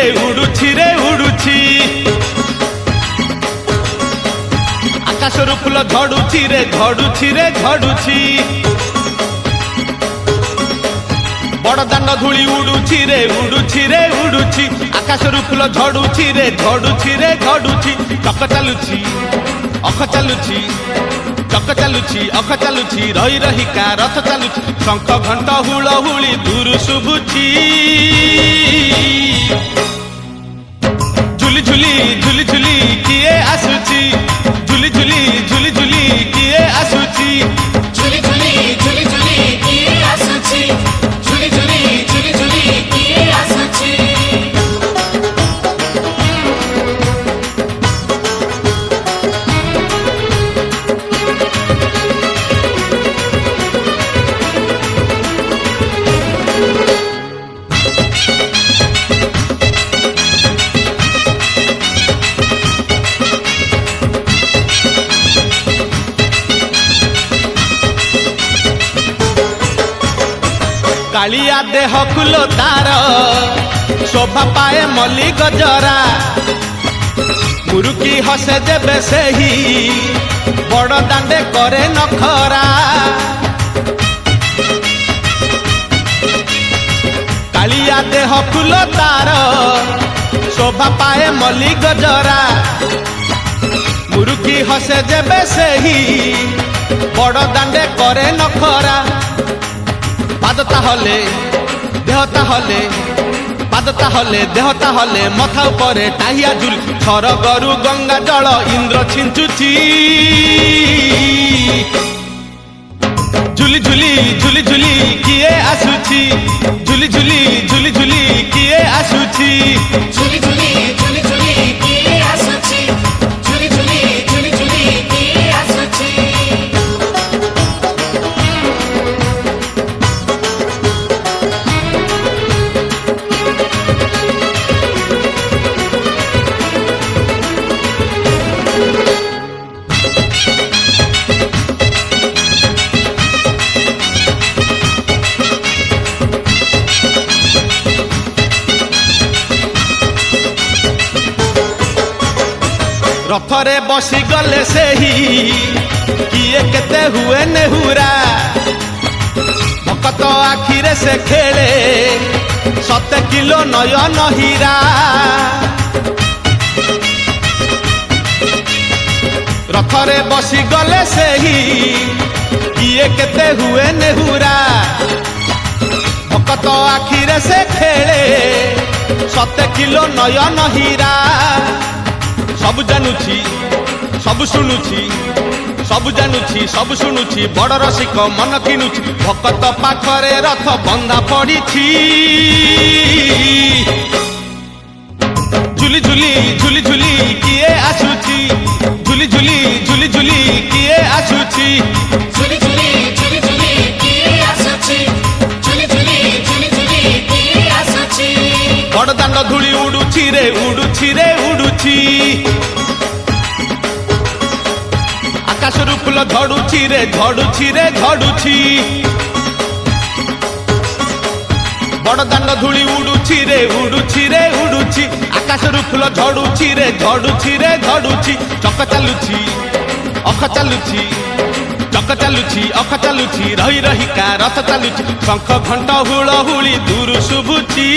रे उड़ुछि आकाशरू फूल झड़ुछि रे झड़ुछि बड़ दांड धूली उड़ुछि रे उड़ुछि आकाशरू फूल झड़ुछि रे झड़ुछि चक चालुछि अख चालुछि चक चालुछि अख चालुछि रही रहिका रथ चालुछि शंख घंट हुलहुली दूर शुभुछि झुली झुली झुली झुली किए आसुछि झुली झुली झुली झुली किए आसुछि झुली झुली झुली झुली किए आसुछि झुली झुली झुली झुली किए आसुछि कालिया देह फूल तार शोभा पाए मल्ली गजरा मुरुकी हसे जेबे सेही बड़ दांडे करे नखरा कालिया देह फूल तार शोभा पाए मल्ली गजरा मुरुकी हसे जेबे सेही बड़ दांडे करे नखरा पादता हले देहता हले पादता हले देहता हले मथा उपरे टाहिया झुल छर गरु गंगा जल इंद्र छिंचुची झुली झुली झुली झुली किए आसुची झुली झुली झुली झुली किए आसुची झुली झुली झुली झुली किए आसुछि झुली झुली झुली झुली किए आसुछि रथरे बसी गले सेही किए केते हुए नेहुरा भकत आखिरे से खेले 7 किलो नयन हीरा रथरे बसी गले सेही किए केते हुए नेहुरा भकत आखिरे से खेले 7 किलो नयन हीरा सब जानुछि सब शुणुछि सब जानुछि सब शुणुछि बड़ रसिक मन किनुछि भकत पाखरे रथ बंदा पड़िछि झुली झुली झुली झुली किए आसुछि झुली झुली झुली झुली किए आसुछि झुली झुली झुली झुली किए आसुछि झुली झुली झुली झुली किए आसुछि बड़ दांड धूली उड़ुछि रे उड़ुछि आकाशरू फूल झड़ुछि रे झड़ुछि बड़ दांड धूली उड़ुछि रे उड़ुछि आकाशरू फूल झड़ुछि रे झड़ुछि चक चालुछि अख चालुछि चक चालुछि अख चालुछि रही रहिका रथ चालुछि शंख घंट हुलहुली दूर शुभुछि।